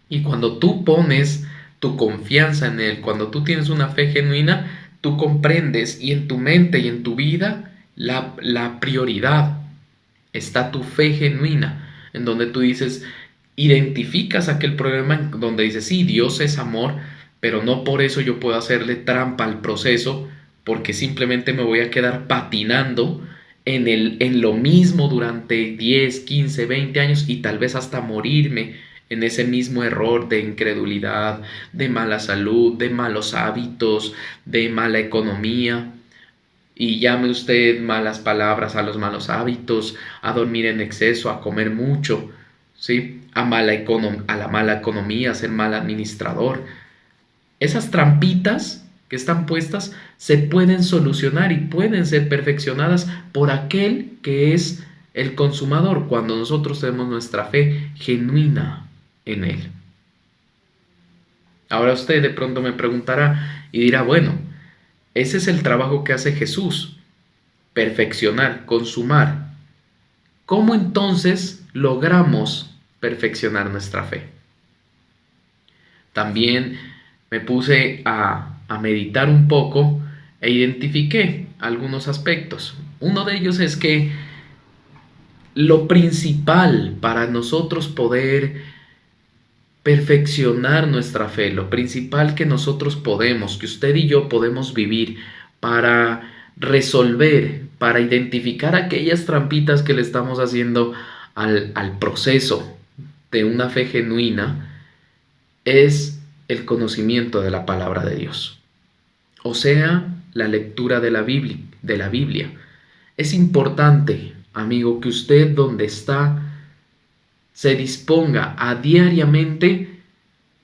Y cuando tú pones tu confianza en Él, cuando tú tienes una fe genuina, tú comprendes y en tu mente y en tu vida la prioridad está tu fe genuina, en donde tú dices, identificas aquel problema en donde dices, sí, Dios es amor, pero no por eso yo puedo hacerle trampa al proceso, porque simplemente me voy a quedar patinando en lo mismo durante 10 15 20 años y tal vez hasta morirme en ese mismo error de incredulidad, de mala salud, de malos hábitos, de mala economía. Y llame usted malas palabras a los malos hábitos, a dormir en exceso, a comer mucho, ¿sí? A la mala economía, a ser mal administrador. Esas trampitas que están puestas se pueden solucionar y pueden ser perfeccionadas por aquel que es el consumador cuando nosotros tenemos nuestra fe genuina en Él. Ahora usted de pronto me preguntará y dirá, bueno, ese es el trabajo que hace Jesús, perfeccionar, consumar. ¿Cómo entonces logramos perfeccionar nuestra fe? También me puse a meditar un poco e identifiqué algunos aspectos. Uno de ellos es que lo principal para nosotros poder perfeccionar nuestra fe, lo principal que nosotros podemos, que usted y yo podemos vivir para resolver, para identificar aquellas trampitas que le estamos haciendo al proceso de una fe genuina, es el conocimiento de la palabra de Dios. O sea, la lectura de la Biblia. Es importante, amigo, que usted donde está se disponga a diariamente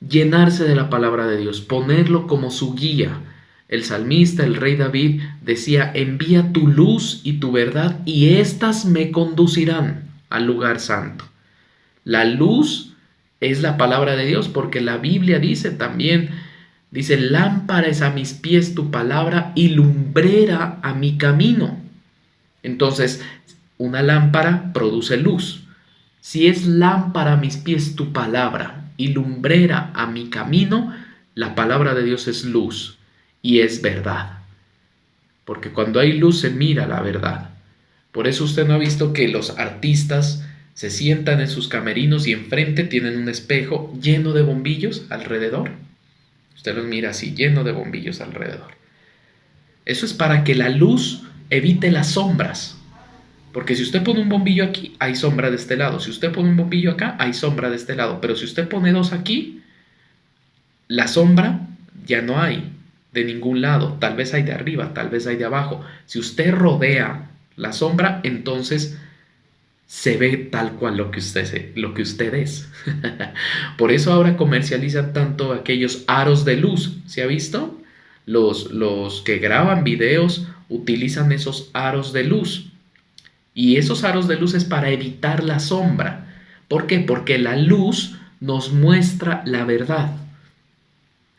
llenarse de la palabra de Dios, ponerlo como su guía. El salmista, el rey David, decía, envía tu luz y tu verdad y éstas me conducirán al lugar santo. La luz es la palabra de Dios porque la Biblia dice también, dice, lámpara es a mis pies tu palabra y lumbrera a mi camino. Entonces, una lámpara produce luz. Si es lámpara a mis pies tu palabra y lumbrera a mi camino, la palabra de Dios es luz y es verdad. Porque cuando hay luz se mira la verdad. Por eso usted no ha visto que los artistas se sientan en sus camerinos y enfrente tienen un espejo lleno de bombillos alrededor. Usted los mira así, lleno de bombillos alrededor. Eso es para que la luz evite las sombras. Porque si usted pone un bombillo aquí, hay sombra de este lado. Si usted pone un bombillo acá, hay sombra de este lado. Pero si usted pone dos aquí, la sombra ya no hay de ningún lado. Tal vez hay de arriba, tal vez hay de abajo. Si usted rodea la sombra, entonces se ve tal cual lo que usted es. Por eso ahora comercializan tanto aquellos aros de luz. ¿Se ha visto? Los que graban videos utilizan esos aros de luz. Y esos aros de luz es para evitar la sombra. ¿Por qué? Porque la luz nos muestra la verdad.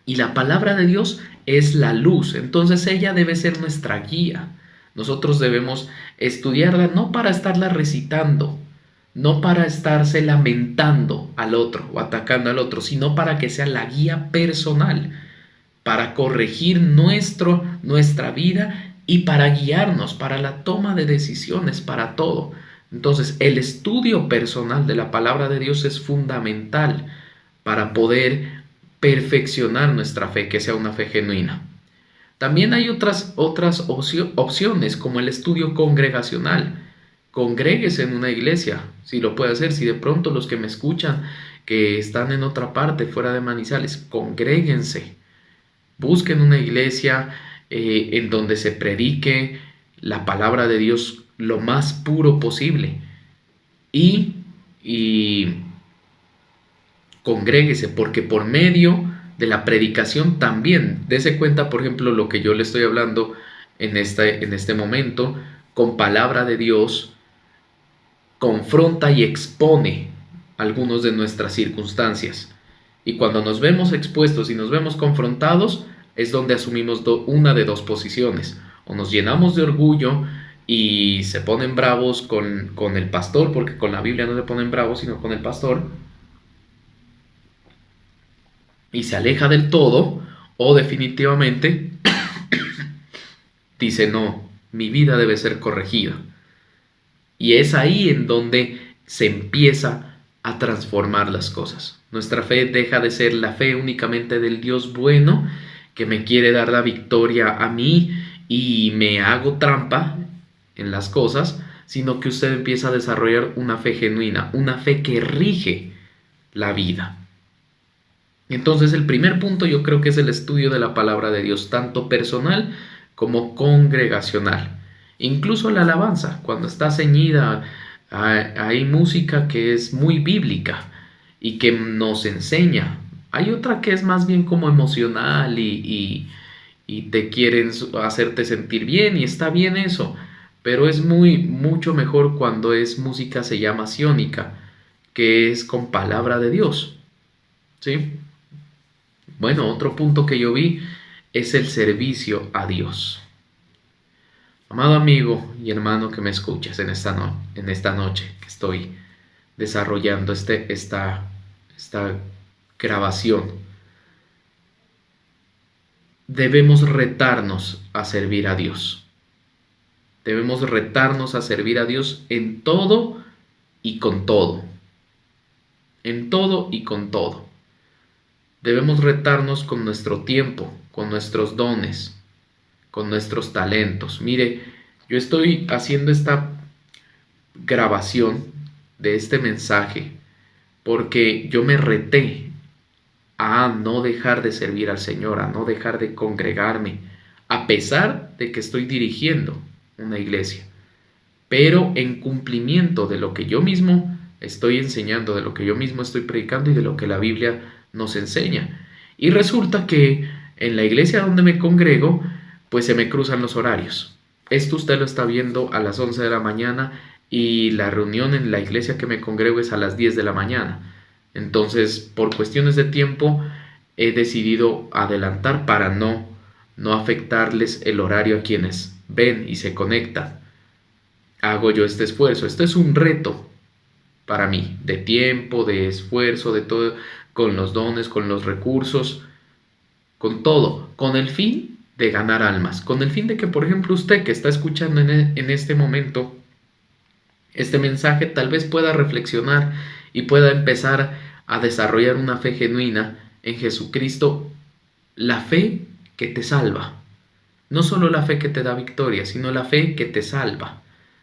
Y la palabra de Dios es la luz. Entonces ella debe ser nuestra guía. Nosotros debemos estudiarla no para estarla recitando, no para estarse lamentando al otro o atacando al otro, sino para que sea la guía personal, para corregir nuestra vida y para guiarnos, para la toma de decisiones, para todo. Entonces, el estudio personal de la palabra de Dios es fundamental para poder perfeccionar nuestra fe, que sea una fe genuina. También hay otras opciones, como el estudio congregacional. Congréguese en una iglesia, si lo puede hacer. Si de pronto los que me escuchan, que están en otra parte, fuera de Manizales, congréguense. Busquen una iglesia en donde se predique la palabra de Dios lo más puro posible. Y congréguese, porque por medio de la predicación también. Dese cuenta, por ejemplo, lo que yo le estoy hablando en este momento, con palabra de Dios, confronta y expone algunos de nuestras circunstancias. Y cuando nos vemos expuestos y nos vemos confrontados, es donde asumimos una de dos posiciones. O nos llenamos de orgullo y se ponen bravos con el pastor, porque con la Biblia no se ponen bravos, sino con el pastor, y se aleja del todo, o definitivamente dice, no, mi vida debe ser corregida. Y es ahí en donde se empieza a transformar las cosas. Nuestra fe deja de ser la fe únicamente del Dios bueno, que me quiere dar la victoria a mí y me hago trampa en las cosas, sino que usted empieza a desarrollar una fe genuina, una fe que rige la vida. Entonces el primer punto yo creo que es el estudio de la palabra de Dios, tanto personal como congregacional. Incluso la alabanza, cuando está ceñida, hay música que es muy bíblica y que nos enseña. Hay otra que es más bien como emocional y te quieren hacerte sentir bien y está bien eso, pero es mucho mejor cuando es música, se llama sionía, que es con palabra de Dios, ¿sí? Bueno, otro punto que yo vi es el servicio a Dios. Amado amigo y hermano que me escuchas en esta noche que estoy desarrollando esta grabación, debemos retarnos a servir a Dios. Debemos retarnos a servir a Dios en todo y con todo. En todo y con todo. Debemos retarnos con nuestro tiempo, con nuestros dones, con nuestros talentos. Mire, yo estoy haciendo esta grabación de este mensaje porque yo me reté a no dejar de servir al Señor, a no dejar de congregarme, a pesar de que estoy dirigiendo una iglesia, pero en cumplimiento de lo que yo mismo estoy enseñando, de lo que yo mismo estoy predicando y de lo que la Biblia nos enseña. Y resulta que en la iglesia donde me congrego, pues se me cruzan los horarios. Esto usted lo está viendo a las 11 de la mañana y la reunión en la iglesia que me congrego es a las 10 de la mañana. Entonces, por cuestiones de tiempo, he decidido adelantar para no afectarles el horario a quienes ven y se conectan. Hago yo este esfuerzo. Esto es un reto para mí, de tiempo, de esfuerzo, de todo, con los dones, con los recursos, con todo, con el fin de ganar almas, con el fin de que, por ejemplo, usted que está escuchando en este momento este mensaje, tal vez pueda reflexionar y pueda empezar a desarrollar una fe genuina en Jesucristo, la fe que te salva. No solo la fe que te da victoria, sino la fe que te salva.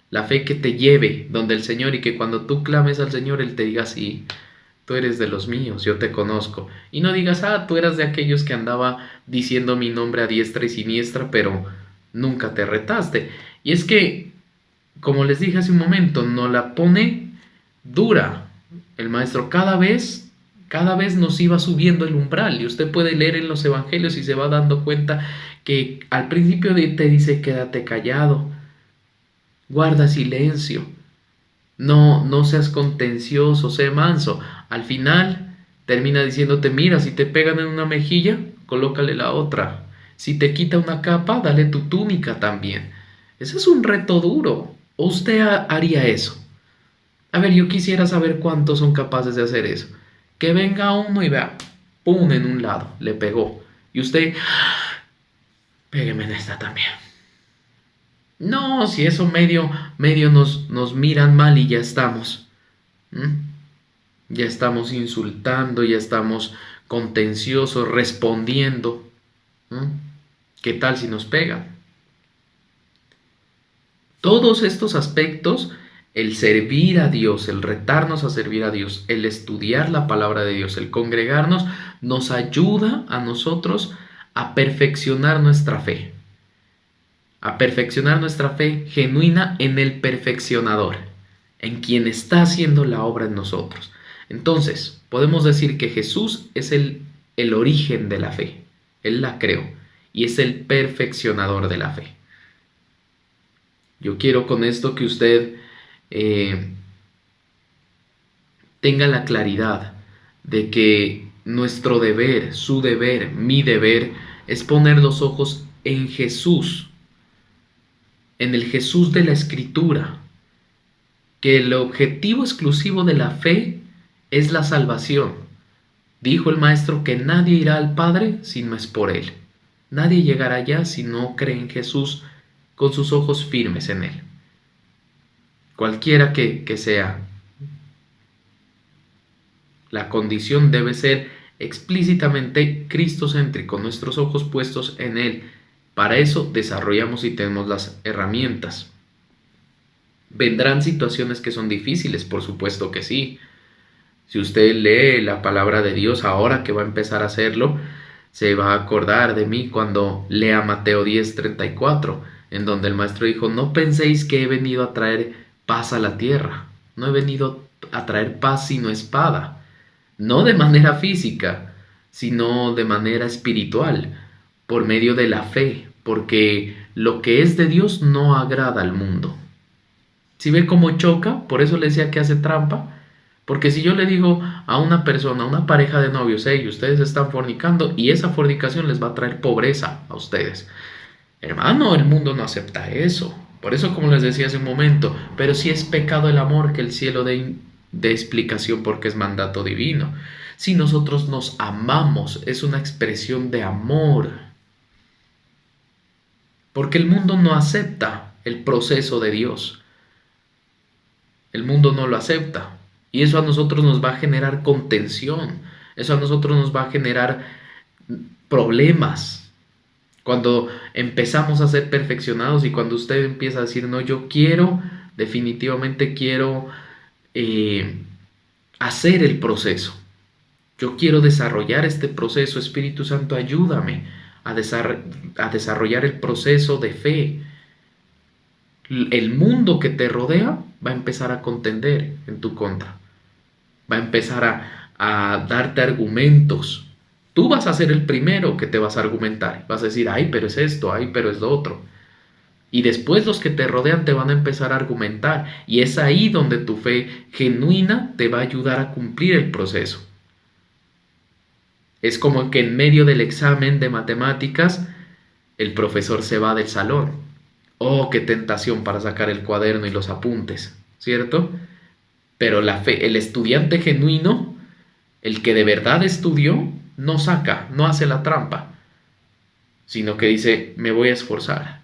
La fe que te lleve donde el Señor y que cuando tú clames al Señor, Él te diga, sí, tú eres de los míos, yo te conozco. Y no digas, tú eras de aquellos que andaba diciendo mi nombre a diestra y siniestra, pero nunca te retaste. Y es que, como les dije hace un momento, nos la pone dura el Maestro. Cada vez nos iba subiendo el umbral. Y usted puede leer en los evangelios y se va dando cuenta que al principio te dice, quédate callado, guarda silencio, no seas contencioso, sé manso. Al final termina diciéndote, mira, si te pegan en una mejilla, colócale la otra. Si te quita una capa, dale tu túnica también. Ese es un reto duro. ¿O usted haría eso? A ver, yo quisiera saber cuántos son capaces de hacer eso. Que venga uno y vea, pum, en un lado, le pegó. Y usted, pégueme en esta también. No, si eso medio nos miran mal y ya estamos. Ya estamos insultando, ya estamos contenciosos, respondiendo. ¿Qué tal si nos pegan? Todos estos aspectos, el servir a Dios, el retarnos a servir a Dios, el estudiar la palabra de Dios, el congregarnos, nos ayuda a nosotros a perfeccionar nuestra fe. A perfeccionar nuestra fe genuina en el perfeccionador, en quien está haciendo la obra en nosotros. Entonces, podemos decir que Jesús es el el origen de la fe. Él la creó y es el perfeccionador de la fe. Yo quiero con esto que usted tenga la claridad de que nuestro deber, su deber, mi deber, es poner los ojos en Jesús, en el Jesús de la Escritura, que el objetivo exclusivo de la fe es la salvación. Dijo el Maestro que nadie irá al Padre si no es por Él. Nadie llegará allá si no cree en Jesús con sus ojos firmes en Él. Cualquiera que sea, la condición debe ser explícitamente cristocéntrico, nuestros ojos puestos en Él. Para eso desarrollamos y tenemos las herramientas. ¿Vendrán situaciones que son difíciles? Por supuesto que sí. Si usted lee la palabra de Dios ahora que va a empezar a hacerlo, se va a acordar de mí cuando lea Mateo 10:34, en donde el Maestro dijo: no penséis que he venido a traer paz a la tierra. No he venido a traer paz sino espada. No de manera física, sino de manera espiritual, por medio de la fe, porque lo que es de Dios no agrada al mundo. ¿Si ve cómo choca? Por eso le decía que hace trampa. Porque si yo le digo a una persona, a una pareja de novios: hey, ustedes están fornicando, y esa fornicación les va a traer pobreza a ustedes. Hermano, el mundo no acepta eso. Por eso, como les decía hace un momento, pero si es pecado el amor, que el cielo dé explicación porque es mandato divino. Si nosotros nos amamos, es una expresión de amor. Porque el mundo no acepta el proceso de Dios. El mundo no lo acepta. Y eso a nosotros nos va a generar contención. Eso a nosotros nos va a generar problemas. Cuando empezamos a ser perfeccionados y cuando usted empieza a decir: no, yo quiero, definitivamente quiero hacer el proceso. Yo quiero desarrollar este proceso. Espíritu Santo, ayúdame a desarrollar el proceso de fe. El mundo que te rodea va a empezar a contender en tu contra. Va a empezar a darte argumentos. Tú vas a ser el primero que te vas a argumentar. Vas a decir: ay, pero es esto, ay, pero es lo otro. Y después los que te rodean te van a empezar a argumentar. Y es ahí donde tu fe genuina te va a ayudar a cumplir el proceso. Es como que en medio del examen de matemáticas, el profesor se va del salón. Oh, qué tentación para sacar el cuaderno y los apuntes, ¿cierto? Pero la fe, el estudiante genuino, el que de verdad estudió, no saca, no hace la trampa, sino que dice: me voy a esforzar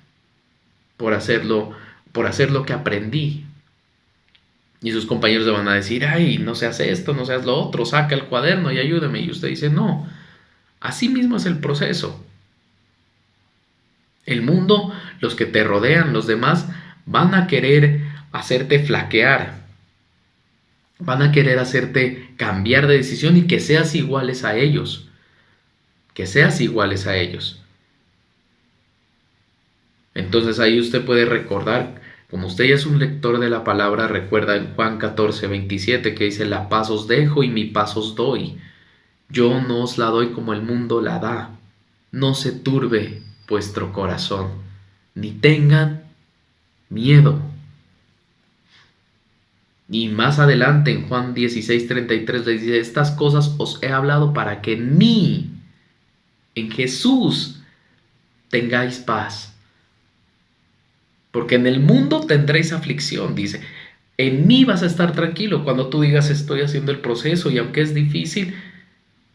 por hacerlo que aprendí. Y sus compañeros le van a decir: ay, no seas esto, no seas lo otro, saca el cuaderno y ayúdame. Y usted dice: no, así mismo es el proceso. El mundo, los que te rodean, los demás, van a querer hacerte flaquear. Van a querer hacerte cambiar de decisión y que seas iguales a ellos. Que seas iguales a ellos. Entonces ahí usted puede recordar, como usted ya es un lector de la palabra, recuerda en Juan 14:27 que dice: la paz os dejo y mi paz os doy. Yo no os la doy como el mundo la da. No se turbe vuestro corazón, ni tengan miedo. Y más adelante en Juan 16:33 le dice: estas cosas os he hablado para que en mí, en Jesús, tengáis paz. Porque en el mundo tendréis aflicción, dice. En mí vas a estar tranquilo cuando tú digas: estoy haciendo el proceso y aunque es difícil,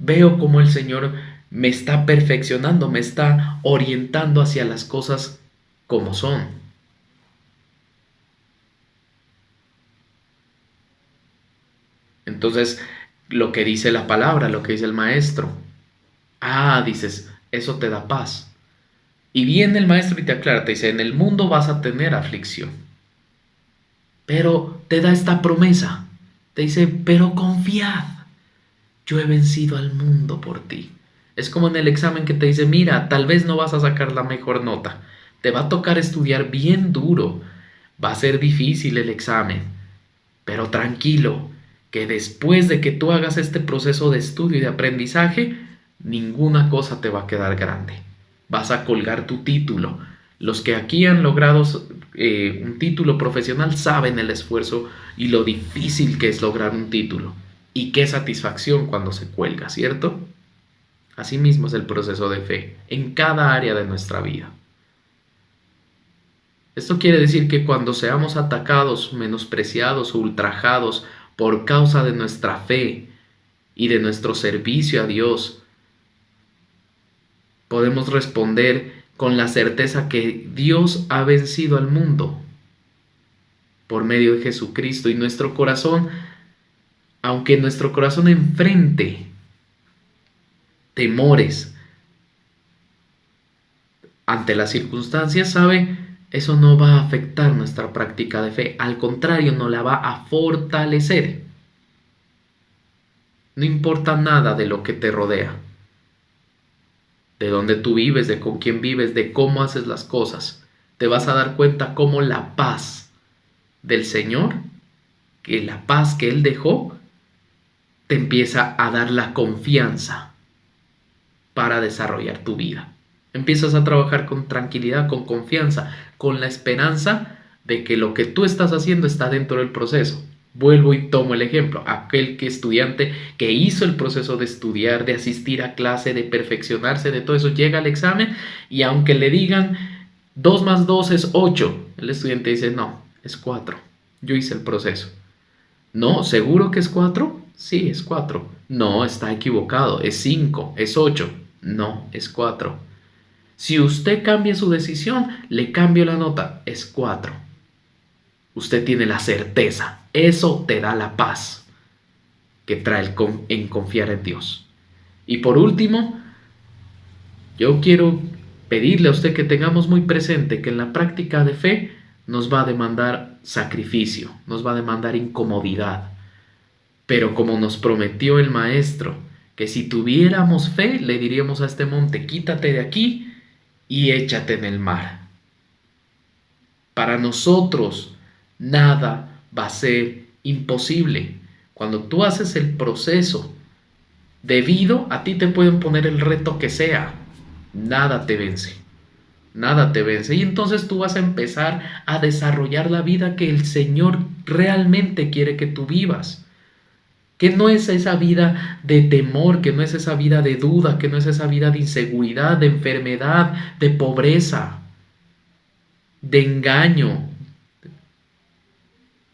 veo cómo el Señor me está perfeccionando, me está orientando hacia las cosas como son. Entonces, lo que dice la palabra, lo que dice el Maestro, dices, eso te da paz. Y viene el Maestro y te aclara, te dice: en el mundo vas a tener aflicción. Pero te da esta promesa, te dice: pero confiad, yo he vencido al mundo por ti. Es como en el examen que te dice: mira, tal vez no vas a sacar la mejor nota, te va a tocar estudiar bien duro, va a ser difícil el examen, pero tranquilo, que después de que tú hagas este proceso de estudio y de aprendizaje, ninguna cosa te va a quedar grande. Vas a colgar tu título. Los que aquí han logrado un título profesional saben el esfuerzo y lo difícil que es lograr un título. Y qué satisfacción cuando se cuelga, ¿cierto? Asimismo es el proceso de fe en cada área de nuestra vida. Esto quiere decir que cuando seamos atacados, menospreciados o ultrajados por causa de nuestra fe y de nuestro servicio a Dios, podemos responder con la certeza que Dios ha vencido al mundo por medio de Jesucristo, y nuestro corazón, aunque nuestro corazón enfrente temores ante las circunstancias, sabe, eso no va a afectar nuestra práctica de fe, al contrario, nos la va a fortalecer. No importa nada de lo que te rodea, de dónde tú vives, de con quién vives, de cómo haces las cosas. Te vas a dar cuenta cómo la paz del Señor, que la paz que Él dejó, te empieza a dar la confianza para desarrollar tu vida. Empiezas a trabajar con tranquilidad, con confianza, con la esperanza de que lo que tú estás haciendo está dentro del proceso. Vuelvo y tomo el ejemplo, aquel que estudiante que hizo el proceso de estudiar, de asistir a clase, de perfeccionarse, de todo eso, llega al examen y aunque le digan 2 más 2 es 8, el estudiante dice, no, es 4, yo hice el proceso. No, ¿seguro que es 4? Sí, es 4. No, está equivocado, es 5, es 8. No, es 4. Si usted cambia su decisión, le cambio la nota, es 4. Usted tiene la certeza, eso te da la paz que trae en confiar en Dios. Y por último, yo quiero pedirle a usted que tengamos muy presente que en la práctica de fe nos va a demandar sacrificio, nos va a demandar incomodidad. Pero como nos prometió el Maestro, que si tuviéramos fe, le diríamos a este monte, quítate de aquí y échate en el mar. Para nosotros, nada va a ser imposible. Cuando tú haces el proceso debido, a ti te pueden poner el reto que sea. Nada te vence. Nada te vence. Y entonces tú vas a empezar a desarrollar la vida que el Señor realmente quiere que tú vivas. Que no es esa vida de temor, que no es esa vida de duda, que no es esa vida de inseguridad, de enfermedad, de pobreza, de engaño.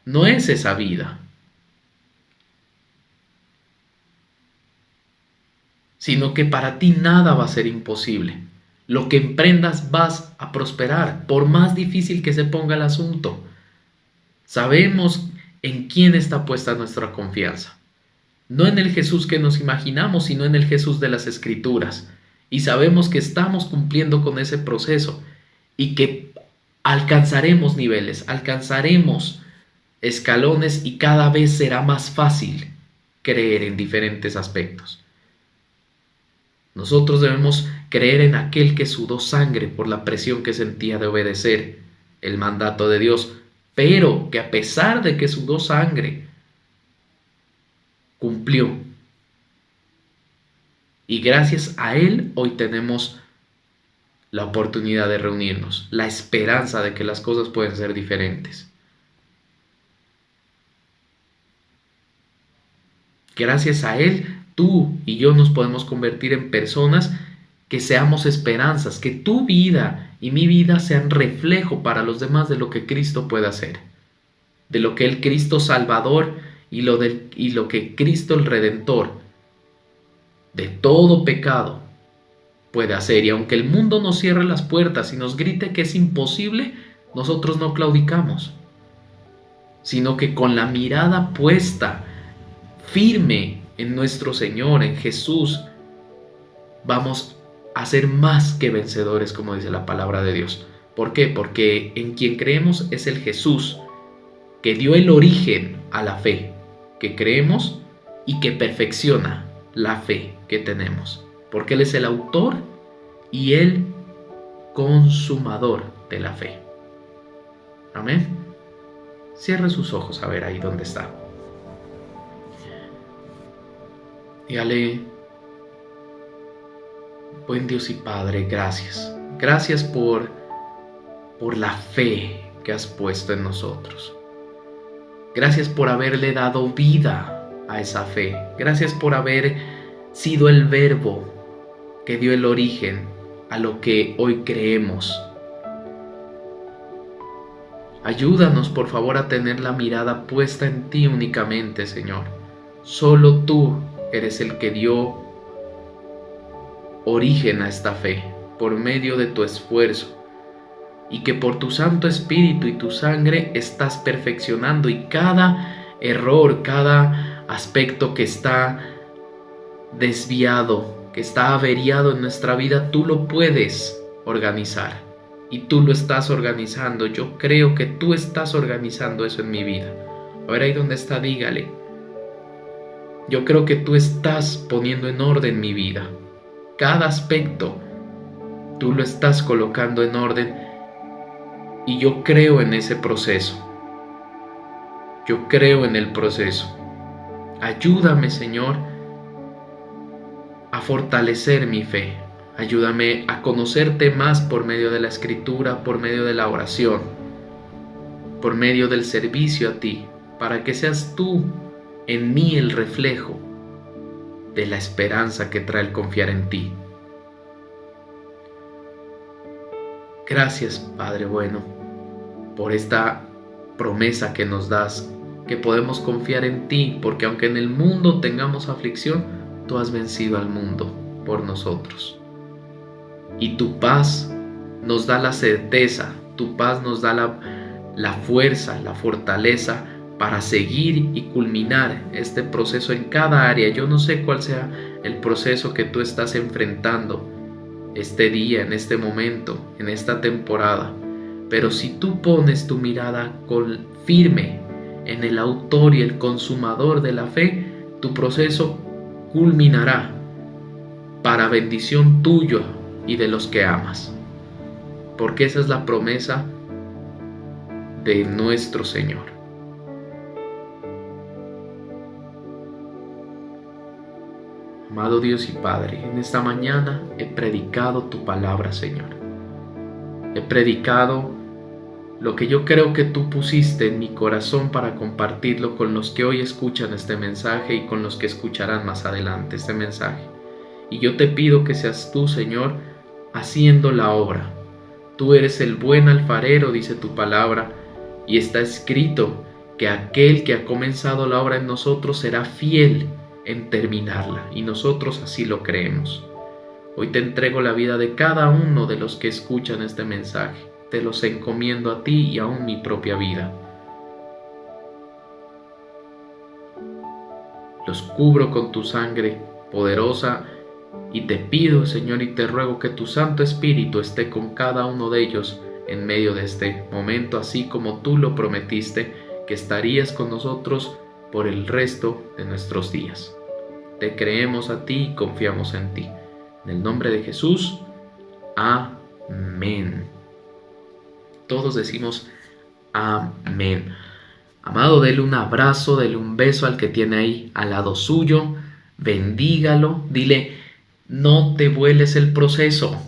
No es esa vida. Sino que para ti nada va a ser imposible. Lo que emprendas vas a prosperar, por más difícil que se ponga el asunto. Sabemos en quién está puesta nuestra confianza. No en el Jesús que nos imaginamos, sino en el Jesús de las Escrituras. Y sabemos que estamos cumpliendo con ese proceso y que alcanzaremos niveles, alcanzaremos escalones y cada vez será más fácil creer en diferentes aspectos. Nosotros debemos creer en aquel que sudó sangre por la presión que sentía de obedecer el mandato de Dios, pero que a pesar de que sudó sangre, cumplió. Y gracias a Él hoy tenemos la oportunidad de reunirnos, la esperanza de que las cosas pueden ser diferentes. Gracias a Él, tú y yo nos podemos convertir en personas que seamos esperanzas, que tu vida y mi vida sean reflejo para los demás de lo que Cristo puede hacer, de lo que el Cristo Salvador y lo que Cristo el Redentor de todo pecado puede hacer. Y aunque el mundo nos cierre las puertas y nos grite que es imposible, nosotros no claudicamos, sino que con la mirada puesta firme en nuestro Señor, en Jesús, vamos a ser más que vencedores, como dice la palabra de Dios. ¿Por qué? Porque en quien creemos es el Jesús que dio el origen a la fe que creemos y que perfecciona la fe que tenemos, porque Él es el autor y el consumador de la fe. Amén. Cierre sus ojos a ver ahí dónde está. Dígale, Buen Dios y Padre, gracias. Gracias por la fe que has puesto en nosotros. Gracias por haberle dado vida a esa fe. Gracias por haber sido el verbo que dio el origen a lo que hoy creemos. Ayúdanos, por favor, a tener la mirada puesta en ti únicamente, Señor. Solo tú eres el que dio origen a esta fe por medio de tu esfuerzo, y que por tu Santo Espíritu y tu sangre estás perfeccionando, y cada error, cada aspecto que está desviado, que está averiado en nuestra vida, tú lo puedes organizar y tú lo estás organizando. Yo creo que tú estás organizando eso en mi vida. A ver, ahí donde está, dígale: yo creo que tú estás poniendo en orden mi vida. Cada aspecto tú lo estás colocando en orden, y yo creo en ese proceso. Yo creo en el proceso. Ayúdame, Señor, a fortalecer mi fe. Ayúdame a conocerte más por medio de la Escritura, por medio de la oración, por medio del servicio a ti, para que seas tú en mí el reflejo de la esperanza que trae el confiar en ti. Gracias, Padre bueno, por esta promesa que nos das, que podemos confiar en ti, porque aunque en el mundo tengamos aflicción, tú has vencido al mundo por nosotros. Y tu paz nos da la certeza, tu paz nos da la fuerza, la fortaleza para seguir y culminar este proceso en cada área. Yo no sé cuál sea el proceso que tú estás enfrentando este día, en este momento, en esta temporada, pero si tú pones tu mirada firme en el autor y el consumador de la fe, tu proceso culminará para bendición tuya y de los que amas, porque esa es la promesa de nuestro Señor. Amado Dios y Padre, en esta mañana he predicado tu palabra, Señor. He predicado lo que yo creo que tú pusiste en mi corazón para compartirlo con los que hoy escuchan este mensaje y con los que escucharán más adelante este mensaje. Y yo te pido que seas tú, Señor, haciendo la obra. Tú eres el buen alfarero, dice tu palabra, y está escrito que aquel que ha comenzado la obra en nosotros será fiel en terminarla, y nosotros así lo creemos. Hoy te entrego la vida de cada uno de los que escuchan este mensaje. Te los encomiendo a ti y aún mi propia vida. Los cubro con tu sangre poderosa y te pido, Señor, y te ruego que tu Santo Espíritu esté con cada uno de ellos en medio de este momento, así como tú lo prometiste que estarías con nosotros por el resto de nuestros días. Te creemos a ti y confiamos en ti. En el nombre de Jesús, amén. Todos decimos amén. Amado, dele un abrazo, dele un beso al que tiene ahí al lado suyo, bendígalo, dile: no te vueles el proceso.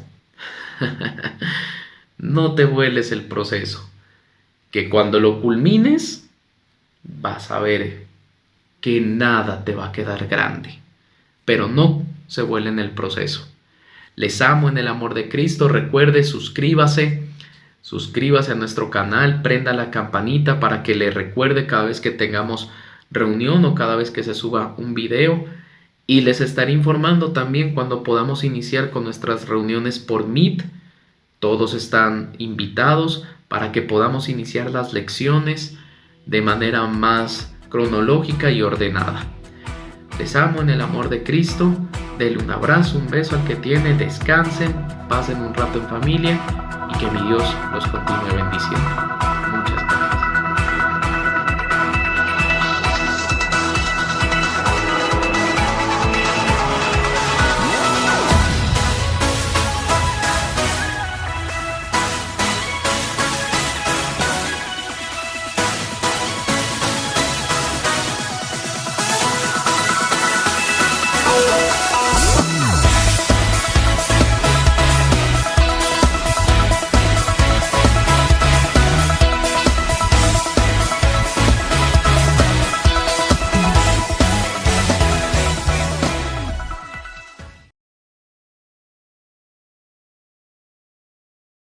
No te vueles el proceso, que cuando lo culmines vas a ver que nada te va a quedar grande, pero no se vuelen el proceso. Les amo en el amor de Cristo. Recuerde, suscríbase a nuestro canal, prenda la campanita para que le recuerde cada vez que tengamos reunión o cada vez que se suba un video, y les estaré informando también cuando podamos iniciar con nuestras reuniones por Meet. Todos están invitados para que podamos iniciar las lecciones de manera más cronológica y ordenada. Les amo en el amor de Cristo. Denle un abrazo, un beso al que tiene, descansen, pasen un rato en familia y que mi Dios los continúe bendiciendo.